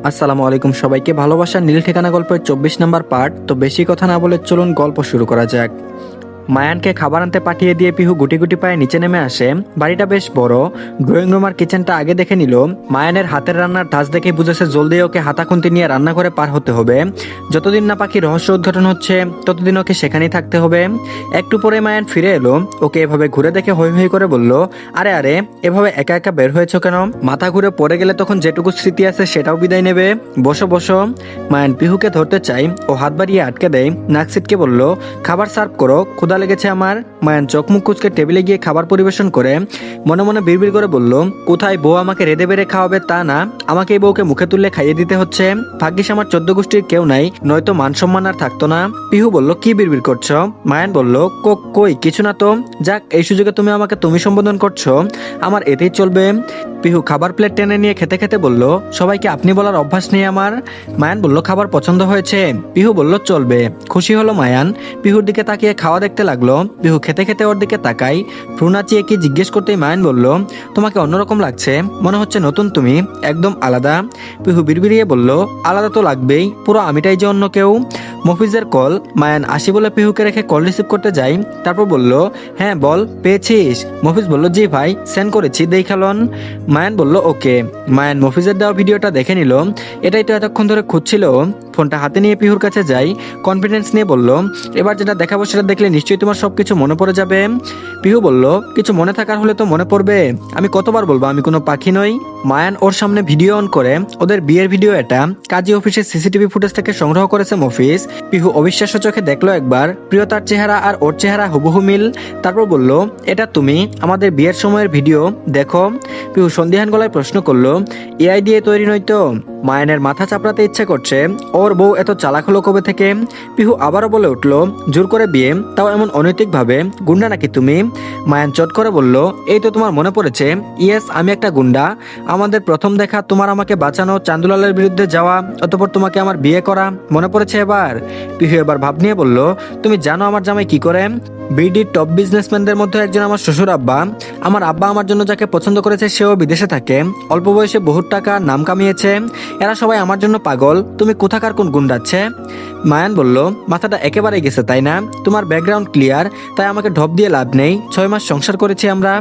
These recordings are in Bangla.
আসসালামু আলাইকুম সবাইকে। ভালোবাসার নীল ঠিকানা গল্পের 24 নম্বর পার্ট। তো বেশি কথা না বলে চলুন গল্প শুরু করা যাক। মায়ানকে খাবার আনতে পাঠিয়ে দিয়ে পিহু গুটি গুটি পায়ে নিচে নেমে আসে। বাড়িটা বেশ বড়। ড্রয়িং রুম আর কিচেনটা আগে দেখে নিল। মায়ানের হাতের রান্নার ধাঁচ দেখে বুঝেছে জলদি ওকে হাতাখুন্তি নিয়ে রান্না করে পার হতে হবে। যতদিন না পাখির রহস্য উদ্ঘাটন হচ্ছে ততদিন ওকে সেখানেই থাকতে হবে। একটু পরে মায়ান ফিরে এলো। ওকে এভাবে ঘুরে দেখে হৈ হৈ করে বলল, আরে আরে, এভাবে একা একা বের হয়েছো কেন? মাথা ঘুরে পড়ে গেলে তখন যেটুকু স্মৃতি আছে সেটাও বিদায় নেবে। বসো বসো। মায়ান পিহুকে ধরতে চাই, ও হাত বাড়িয়ে আটকে দেয়। নাক সিটকে বলল, খাবার সার্ভ করো, ক্ষুধা লেগেছে আমার। মায়ান চোখ মুখ কুচকে টেবিলে গিয়ে খাবার পরিবেশন করে মনে মনে বিড়বিড় করে বলল, কোথায় বউ আমাকে রেঁধে বেড়ে খাওয়াবে তা না, আমাকে এই বউকে মুখে তুললে খাইয়ে দিতে হচ্ছে। ভাগ্যিস আমার 14 গোষ্ঠীর কেউ নাই, নয়তো মান সম্মান আর থাকতো না। পিহু বলল, কি বিড়বিড় করছো? মায়ান বলল, কই কিছু না তো। যাক, এই সুযোগে তুমি আমাকে তুমি সম্বোধন করছো, আমার এতেই চলবে। পিহু খাবার প্লেট টেনে নিয়ে খেতে খেতে বলল, সবাইকে আপনি বলার অভ্যাস নেই আমার। মায়ান বলল, খাবার পছন্দ হয়েছে? পিহু বলল, চলবে। খুশি হলো মায়ান। পিহুর দিকে তাকিয়ে খাওয়া দেখতে লাগলো। পিহু খেতে খেতে ওর দিকে তাকাই। ভ্রু নাচিয়ে কি জিজ্ঞেস করতেই মায়ান বলল, তোমাকে অন্যরকম লাগছে, মনে হচ্ছে নতুন তুমি, একদম আলাদা। পিহু বিড়বিড়িয়ে বলল, আলাদা তো লাগবেই, পুরো আমিটাই যে অন্য কেউ। মফিজের কল। মায়ান আসি বলে পিহুকে রেখে কল রিসিভ করতে যাই। তারপর বলল, হ্যাঁ বল, পেয়েছিস? মফিজ বলল, জি ভাই, সেন্ড করেছি, দেখালন। মায়ান বলল, ওকে। মায়ান মফিজের দেওয়া ভিডিওটা দেখে নিল। এটাই তো এতক্ষণ ধরে খুঁজছিল। ফোনটা হাতে নিয়ে পিহুর কাছে যাই। কনফিডেন্স নিয়ে বলল, এবার যেটা দেখাবো সেটা দেখলে নিশ্চয়ই তোমার সবকিছু মনে পড়ে যাবে। পিহু বলল, কিছু মনে থাকার হলে তো মনে পড়বে, আমি কতবার বলবো আমি কোনো পাখি নই। মায়ান ওর সামনে ভিডিও অন করে। ওদের বিয়ের ভিডিও এটা, কাজী অফিসের সিসিটিভি ফুটেজ থেকে সংগ্রহ করেছে মফিজ। পিহু অবিশ্বাস্য চোখে দেখলো একবার, প্রিয়তার চেহারা আর ওর চেহারা হুবহু মিল। তারপর বলল, এটা তুমি, আমাদের বিয়ের সময়ের ভিডিও, দেখো। পিহু সন্দিহান গলায় প্রশ্ন করলো, এআই দিয়ে তৈরি নয় তো? মায়ানের মাথা চাপড়াতে ইচ্ছে করছে, ওর বউ এত চালাক হলো কবে থেকে? পিহু আবারও বলে উঠলো, জোর করে বিয়ে, তাও এমন অনৈতিক ভাবে, গুন্ডা নাকি তুমি? মায়ান চট করে বলল, এই তো তোমার মনে পড়েছে, ইয়েস আমি একটা গুন্ডা। আমাদের প্রথম দেখা, তোমার আমাকে বাঁচানো, চান্দুলালের বিরুদ্ধে যাওয়া, অতঃপর তোমাকে আমার বিয়ে করা, মনে পড়েছে এবার? পিহু এবার ভাব নিয়ে বলল, তুমি জানো আমার জামাই কি করে? বিডির টপ বিজনেসম্যানদের মধ্যে একজন আমার শ্বশুর আব্বা। আমার আব্বা আমার জন্য যাকে পছন্দ করেছে সেও বিদেশে থাকে, অল্প বয়সে বহুত টাকা নাম কামিয়েছে। এরা সবাই আমার জন্য পাগল, তুমি কোথাকার কোন গুন্ডাচ্ছে? মায়ান বলল, মাথাটা একেবারে গেছে তাই না? তোমার ব্যাকগ্রাউন্ড ক্লিয়ার, তাই আমাকে ঢপ দিয়ে লাভ নেই, 6 মাস সংসার করেছি আমরা।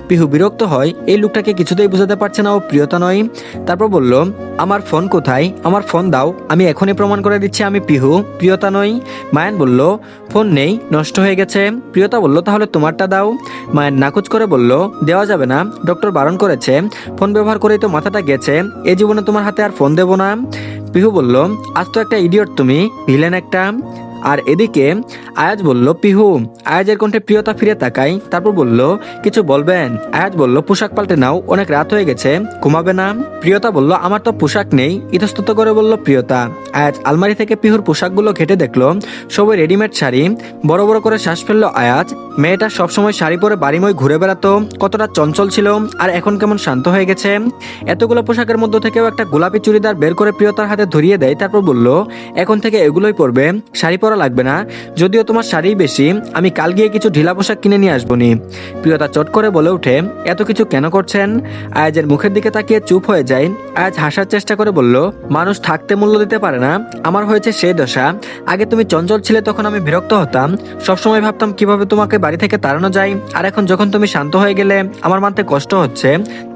পিহু বিরক্ত হয়, এই লোকটাকে কিছুতেই বুঝাতে পারছে না ও প্রিয়তা নয়। তারপর বলল, আমার ফোন কোথায়? আমার ফোন দাও, আমি এখনই প্রমাণ করে দিচ্ছি আমি পিহু, প্রিয়তা নই। মায়ান বলল, ফোন নেই, নষ্ট হয়ে গেছে। প্রিয়তা বলল, তাহলে তোমারটা দাও। মায়ের নাকচ করে বলল, দেওয়া যাবে না, ডক্টর বারণ করেছে, ফোন ব্যবহার করেই তো মাথাটা গেছে, এ জীবনে তোমার হাতে আর ফোন দেবো না। পিহু বলল, আজ তো একটা ইডিয়ট তুমি, ভিলেন একটা। আর এদিকে আয়াজ বলল, পিহু। আয়াজের কণ্ঠে প্রিয়তা ফিরে তাকাই। তারপর বলল, কিছু বলবেন? আয়াজ বলল, পোশাক পাল্টে নাও, অনেক রাত হয়ে গেছে, ঘুমাবে না? প্রিয়তা বলল, আমার তো পোশাক নেই, ইতস্তত করে বলল প্রিয়তা। আয়াজ আলমারি থেকে পিহুর পোশাকগুলো ঘেটে দেখলো, সবই রেডিমেড শাড়ি। বড় বড় করে শ্বাস ফেললো আয়াজ। মেয়েটা সবসময় শাড়ি পরে বাড়িময় ঘুরে বেড়াতো, কতটা চঞ্চল ছিল, আর এখন কেমন শান্ত হয়ে গেছে। এতগুলো পোশাকের মধ্যে থেকেও একটা গোলাপি চুড়িদার বের করে প্রিয়তার হাতে ধরিয়ে দেয়। তারপর বলল, এখন থেকে এগুলোই পরবে, শাড়ি পরা লাগবে না, যদিও তোমার শাড়ি বেশি, আমি কাল গিয়ে কিছু ঢিলা পোশাক কিনে নিয়ে আসবো নি। প্রিয়তা চট করে বলে উঠে, এত কিছু কেন করছেন? আয়াজের মুখের দিকে তাকিয়ে চুপ হয়ে যায়। আয়াজ হাসার চেষ্টা করে বলল, মানুষ থাকতে মূল্য দিতে পারে না, আমার হয়েছে সেই দশা। আগে তুমি চঞ্চল ছিলে তখন আমি বিরক্ত হতাম, সবসময় ভাবতাম কিভাবে তোমাকে বাড়ি থেকে তাড়ানো যায়, আর এখন যখন তুমি শান্ত হয়ে গেলে আমার মানতে কষ্ট হচ্ছে।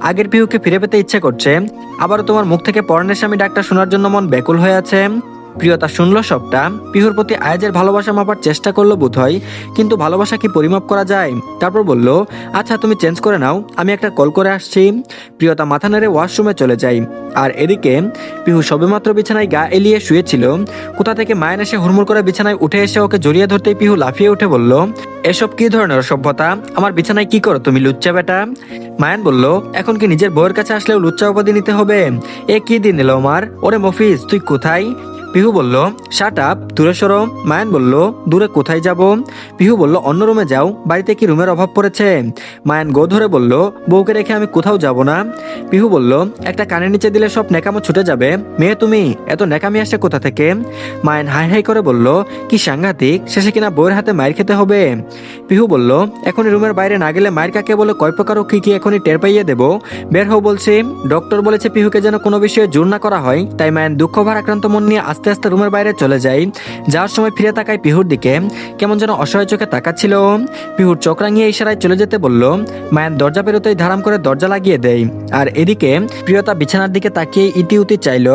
আগের পিহুকে ফিরে পেতে ইচ্ছে করছে, আবারও তোমার মুখ থেকে পরনের স্বামী ডাকটা শোনার জন্য মন ব্যাকুল হয়ে আছে। প্রিয়তা শুনলো সবটা। পিহুর প্রতি আয়াজের ভালোবাসা মাপার চেষ্টা করলো বোধহয়, কিন্তু ভালোবাসা কি পরিমাপ করা যায়? তারপর বলল, আচ্ছা তুমি চেঞ্জ করে নাও, আমি একটা কল করে আসছি। প্রিয়তা মাথা নেড়ে ওয়াশরুমে চলে যায়। আর এদিকে পিহু সবেমাত্র বিছানায় গা এলিয়ে শুয়েছিল, কোথা থেকে মায়ের এসে হুড়মুড় করে বিছানায় উঠে এসে ওকে জড়িয়ে ধরতেই পিহু লাফিয়ে উঠে বলল, এসব কি ধরনের অসভ্যতা? আমার বিছানায় কি করো তুমি, লুচ্চা বেটা? মায়ান বলল, এখন কি নিজের বউয়ের কাছে আসলেও লুচ্চা উপাধি নিতে হবে? এ কি দিন এলো আমার? ওরে মফিজ, তুই কোথায়? পিহু বলল, শাট আপ, দূরে সরো। মায়ান বলল, দূরে কোথায় যাব? পিহু বলল অন্য রুমে যাও, বাড়িতে কি রুমের অভাব পড়েছে? মায়ান গো ধরে বলল বউকে রেখে আমি কোথাও যাব না। পিহু বলল একটা কানের নিচে দিলে সব নেকামো ছুটে যাবে, মেয়ে তুমি, এত নেকামি আসে কোথা থেকে? মায়ান হাই হাই করে বলল কি সাংঘাতিক, শেষে কিনা বউয়ের হাতে মায়ের খেতে হবে। পিহু বলল এখনই রুমের বাইরে না গেলে মায়ের কাকে বলে কয় প্রকার ও কি এখনই টের পাইয়ে দেবো, বের হও বলছি। ডক্টর বলেছে পিহুকে যেন কোনো বিষয়ে জোর না করা হয়, তাই মায়ান দুঃখ ভারাক্রান্ত মন নিয়ে আস্তে আস্তে রুমের বাইরে চলে যায়। যাওয়ার সময় ফিরে তাকায় পিহুর দিকে, কেমন যেন অসহায় চোখে তাকাচ্ছিল। পিহুর চোখ রাঙিয়ে ইশারায় চলে যেতে বলল। মায়ান দরজা পেরোতেই ধারাম করে দরজা লাগিয়ে দেয়। আর এদিকে প্রিয়তা বিছানার দিকে তাকিয়ে ইতিউতি চাইল,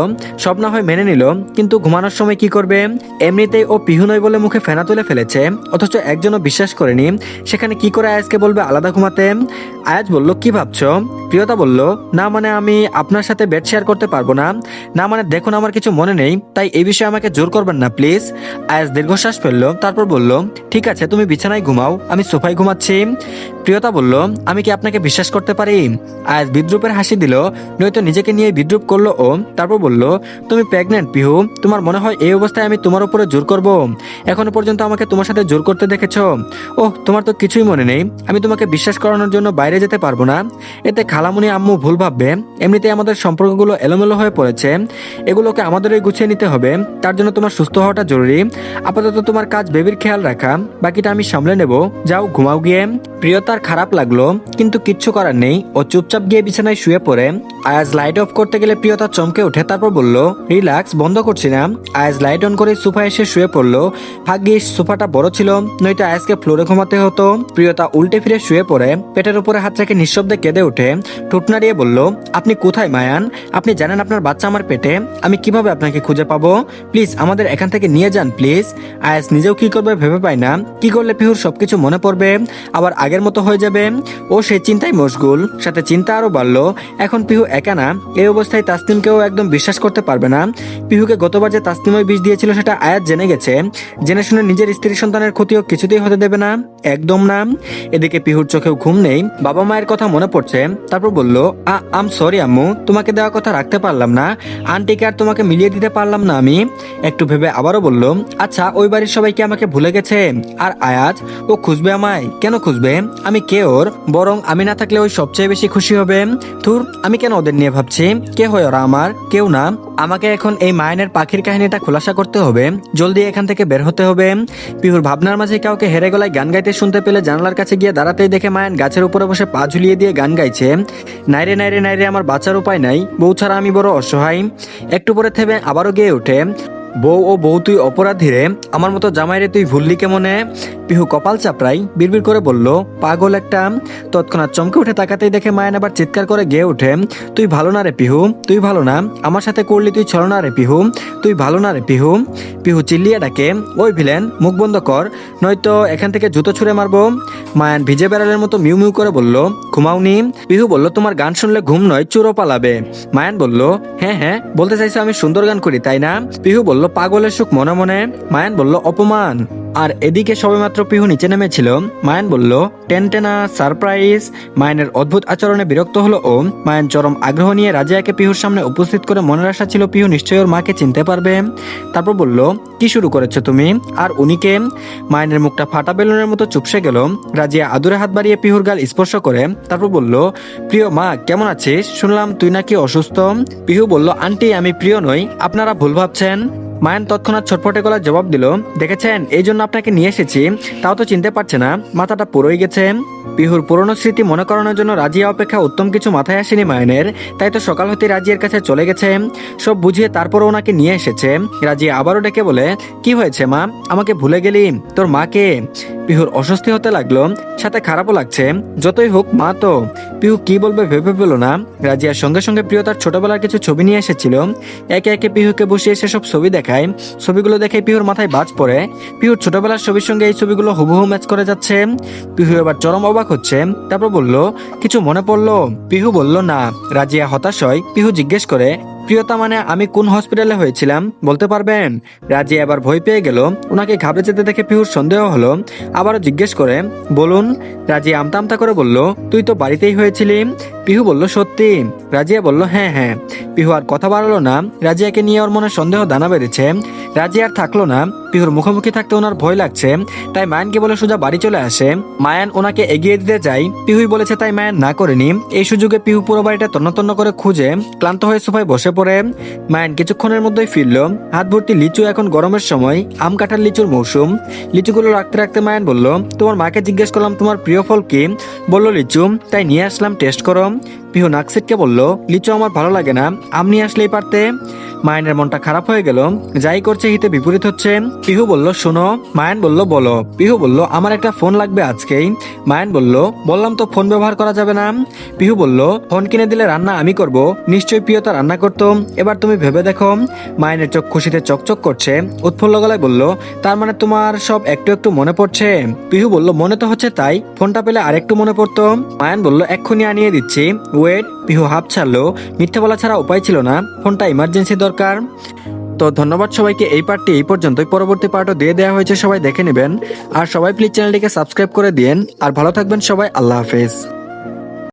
সব না হয় মেনে নিল, কিন্তু ঘুমানোর সময় কি করবে? এমনিতেই ও পিহু নয় বলে মুখে ফেনা তুলে ফেলেছে, অথচ একজনও বিশ্বাস করেনি, সেখানে কি করে আয়াজকে বলবে আলাদা ঘুমাতে? আয়াজ বলল কি ভাবছো? প্রিয়তা বলল না মানে আমি আপনার সাথে বেড শেয়ার করতে পারবো না। না মানে দেখুন আমার কিছু মনে নেই, তাই এই বিষয়ে আমাকে জোর করবেন না প্লিজ। আয়াজ দীর্ঘশ্বাস ফেললো, তারপর বলল ঠিক আছে তুমি বিছানায় ঘুমাও, আমি সোফায় ঘুমাচ্ছি। প্রিয়তা বলল আমি কি আপনাকে বিশ্বাস করতে পারি? আয়াজ বিদ্রুপের হাসি দিল, নয়তো নিজেকে নিয়ে বিদ্রুপ করলো ও। তারপর বলল তুমি প্রেগনেন্ট পিহু, তোমার মনে হয় এই অবস্থায় আমি তোমার উপরে জোর করব? এখনো পর্যন্ত আমাকে তোমার সাথে জোর করতে দেখেছো? ওহ তোমার তো কিছুই মনে নেই, আমি তোমাকে বিশ্বাস করানোর জন্য বাইরে যেতে পারবো না, এতে খালামুনি আম্মু ভুল ভাববে। এমনিতেই আমাদের সম্পর্কগুলো এলোমেলো হয়ে পড়েছে, এগুলোকে আমাদেরই গুছিয়ে নিতে হবে, তার জন্য তোমার সুস্থ হওয়াটা জরুরি। আপাতত তোমার কাজ বেবির খেয়াল রাখা, বাকিটা আমি সামলে নেব, যাও ঘুমাও গিয়ে। প্রিয়তার খারাপ লাগলো, কিন্তু কিচ্ছু করার নেই, ও চুপচাপ গিয়ে বিছানায় শুয়ে পড়ে। আয়াজ লাইট অফ করতে গেলে প্রিয়তা চমকে ওঠে, তারপর বলল রিল্যাক্স, বন্ধ করছি না। আয়াজ লাইট অন করে সোফায় এসে শুয়ে পড়লো। ভাগ্যিস সোফাটা বড় ছিল, নয়তো আয়াজকে ফ্লোরে ঘুমাতে হতো। প্রিয়তা উল্টে ফিরে শুয়ে পড়ে, পেটের উপরে হাত রেখে নিঃশব্দে কেঁদে ওঠে। ঠোঁট নাড়িয়ে বলল আপনি কোথায় মায়ান? আপনি জানেন আপনার বাচ্চা আমার পেটে, আমি কিভাবে আপনাকে খুঁজে পাবো? প্লিজ আমাদের এখান থেকে নিয়ে যান প্লিজ। আয়াজ নিজেও কি করবে ভেবে পায় না, কি করলে পিহুর সবকিছু মনে পড়বে, আবার আগের মতো হয়ে যাবে। ও সে চিন্তায় মশগুল, সাথে চিন্তা আরো বাড়লো। এখন পিহু একা না, এই অবস্থায় তাসনিমকেও একদম বিশ্বাস করতে পারবে না। পিহুকে গতবার যে তাসনিমই বিষ দিয়েছিল সেটা আয়াজ জেনে গেছে, জেনে শুনে নিজের স্ত্রী সন্তানের ক্ষতিও কিছুতেই হতে দেবে না, একদম না। এদিকে পিহুর চোখেও ঘুম নেই, বাবা মায়ের কথা মনে পড়ছে। তারপর বলল আম সরি আম্মু, তোমাকে দেওয়া কথা রাখতে পারলাম না, আন্টিকে আর তোমাকে মিলিয়ে দিতে পারলাম না আমি। একটু ভেবে আবারও বলল আচ্ছা ওই বাড়ির সবাই কি আমাকে ভুলে গেছে? আর আয়াজ, ও খুঁজবে আমায়? কেন খুঁজবে? আমি কে ওর? বরং আমি না থাকলে ওই সবচেয়ে বেশি খুশি হবে। ধুর, আমি কেন ওদের নিয়ে ভাবছি? কে হয় ওরা আমার? কেউ না। আমাকে এখন এই মায়ানের পাখির কাহিনীটা খোলাসা করতে হবে, জলদি এখান থেকে বের হতে হবে। পিহুর ভাবনার মাঝে কাউকে হেরে গলায় গান গাইতে শুনতে পেলে জানালার কাছে গিয়ে দাঁড়াতেই দেখে মায়ান গাছের উপরে বসে পা ঝুলিয়ে দিয়ে গান গাইছে। নাইরে নাইরে নাইরে আমার বাঁচার উপায় নাই, বউ ছাড়া আমি বড় অসহায়। একটু পরে থেমে আবারও গেয়ে ওঠে বউ ও বউ তুই অপরাধী রে, আমার মতো জামাইরে তুই ভুললি কেমনে? পিহু কপাল চাপড়াই বিড়বিড় করে বলল পাগল একটা। তৎক্ষণাৎ চমকে উঠে তাকাতেই দেখে মায়ান আবার চিৎকার করে গেয়ে ওঠে তুই ভালো না রে পিহু, তুই ভালো না, আমার সাথে করলি তুই ছলো না রে পিহু, তুই ভালো না রে পিহু। পিহু চিল্লিয়ে ডাকে ওই ভিলেন, মুখ বন্ধ কর, নয়তো এখান থেকে জুতো ছুঁড়ে মারবো। মায়ান ভিজে বেড়ালের মতো মিউ মিউ করে বলল ঘুমাওনি? পিহু বলল তোমার গান শুনলে ঘুম নয় চুরো পালাবে। মায়ান বলল হ্যাঁ হ্যাঁ, বলতে চাইছো আমি সুন্দর গান করি তাই না? পিহু বলল পাগলের সুখ মনে মনে। মায়ান বলল অপমান। আর এদিকে সবেমাত্র পিহু নিচে নেমেছিল। মায়ান বলল টেনটেনা সারপ্রাইজ। মায়ানের অদ্ভুত আচরণে বিরক্ত হলো ও। মায়ান চরম আগ্রহ নিয়ে রাজিয়াকে পিহুর সামনে উপস্থিত করে মনের আশা ছিল পিহু নিশ্চয়ই ওর মাকে চিনতে পারবে। তারপর বলল কি শুরু করেছো তুমি? আর উনিকে? মায়ানের মুখটা ফাটা বেলুনের মতো চুপসে গেল। রাজিয়া আদুরে হাত বাড়িয়ে পিহুর গাল স্পর্শ করে তারপর বলল প্রিয় মা কেমন আছিস? শুনলাম তুই নাকি অসুস্থ। পিহু বলল আন্টি আমি প্রিয় নই, আপনারা ভুল ভাবছেন। মায়ান তৎক্ষণাৎ ছটফটে গলায় জবাব দিল দেখেছেন এই জন্য আপনাকে নিয়ে এসেছি, তাও তো চিনতে পারছে না, মাথাটা পুরোই গেছে। পিহুর পুরনো স্মৃতি মনে করানোর জন্য রাজিয়া অপেক্ষা উত্তম কিছু মাথায় আসেনি মায়ানের, তাই তো সকাল হতে রাজিয়ার কাছে চলে গেছে, সব বুঝিয়ে তারপরও ওনাকে নিয়ে এসেছে। রাজিয়া আবারও ডেকে বলে কি হয়েছে মা, আমাকে ভুলে গেলি? তোর মাকে? পিহুর অস্বস্তি হতে লাগলো, সাথে খারাপও লাগছে, যতই হোক মা তো। পিহু কি বলবে ভেবে পেল না। রাজিয়ার সঙ্গে সঙ্গে প্রিয়তার ছোটবেলার কিছু ছবি নিয়ে এসেছিল, একে একে পিহুকে বসিয়ে সেসব ছবি দেখায়। ছবিগুলো দেখে পিহুর মাথায় বাজ পড়ে, পিহুর ছোটবেলার ছবির সঙ্গে এই ছবিগুলো হুবহু ম্যাচ করে যাচ্ছে। পিহু এবার চরম অবাক হচ্ছে, তারপর বলল কিছু মনে পড়লো? পিহু বলল না। রাজিয়া হতাশ হয়, পিহু জিজ্ঞেস করে প্রিয়তা মানে আমি কোন হসপিটালে হয়েছিলাম বলতে পারবেন? রাজিয়া এবার ভয় পেয়ে গেল, ওনাকে ঘাবড়ে যেতে দেখে পিহুর সন্দেহ হলো, আবারও জিজ্ঞেস করে বলুন। রাজিয়া আমতা আমতা করে বলল তুই তো বাড়িতেই হয়েছিলি। পিহু বলল সত্যি? রাজিয়া বলল হ্যাঁ হ্যাঁ। পিহু আর কথা বাড়ালো না, রাজিয়াকে নিয়ে ওর মনে সন্দেহ দানা বেঁধেছে। রাজি আর থাকলো না। পিহুর মুখোমুখি থাকতে ওনার ভয় লাগছে, তাই মায়ানকে বলে সোজা বাড়ি চলে আসে। মায়ান ওনাকে এগিয়ে দিতে যায়, পিহুই বলেছে তাই মায়ান না করেনি। এই সুযোগে পিহু পুরো বাড়িটা তন্ন তন্ন করে খুঁজে ক্লান্ত হয়ে সোফায় বসে পড়ে। মায়ান কিছুক্ষণের মধ্যেই ফিরল, হাত ভর্তি লিচু। এখন গরমের সময়, আম কাঁঠাল লিচুর মৌসুম। লিচুগুলো রাখতে রাখতে মায়ান বলল, তোমার মাকে জিজ্ঞেস করলাম তোমার প্রিয় ফল কি, বলল লিচু, তাই নিয়ে আসলাম, টেস্ট করো। পিহু নাক সিটকে বলল, লিচু আমার ভালো লাগে না, আম নিয়ে আসলেই পারতে। মায়ানের মনটা খারাপ হয়ে গেল, যাই করছে হিতে বিপরীত হচ্ছে। পিহু বলল, শোনো। মায়ান বলল, বলো। পিহু বলল, আমার একটা ফোন লাগবে আজকেই। মায়ান বলল, বললাম তো ফোন ব্যবহার করা যাবে না। পিহু বলল, ফোন কিনে দিলে রান্না আমি করব, নিশ্চয়ই প্রিয়তা রান্না করতো, এবার তুমি ভেবে দেখো। মায়ানের চোখ খুশিতে চকচক করছে, উৎফুল্ল গলায় বলল, তার মানে তোমার সব একটু একটু মনে পড়ছে। পিহু বলল, মনে তো হচ্ছে, তাই ফোনটা পেলে আরেকটু মনে পড়তো। মায়ান বলল, এক্ষুনি আনিয়ে দিচ্ছি, ওয়েট। পিহু হাঁপ ছাড়লো, মিথ্যা বলা ছাড়া উপায় ছিল না, ফোনটা ইমার্জেন্সি দরকার। তো ধন্যবাদ সবাইকে, এই পার্টটি এই পর্যন্তই, পরবর্তী পার্টও দিয়ে দেওয়া হয়েছে, সবাই দেখে নেবেন। আর সবাই প্লিজ চ্যানেলটিকে সাবস্ক্রাইব করে দিন। আর ভালো থাকবেন সবাই, আল্লাহ হাফেজ।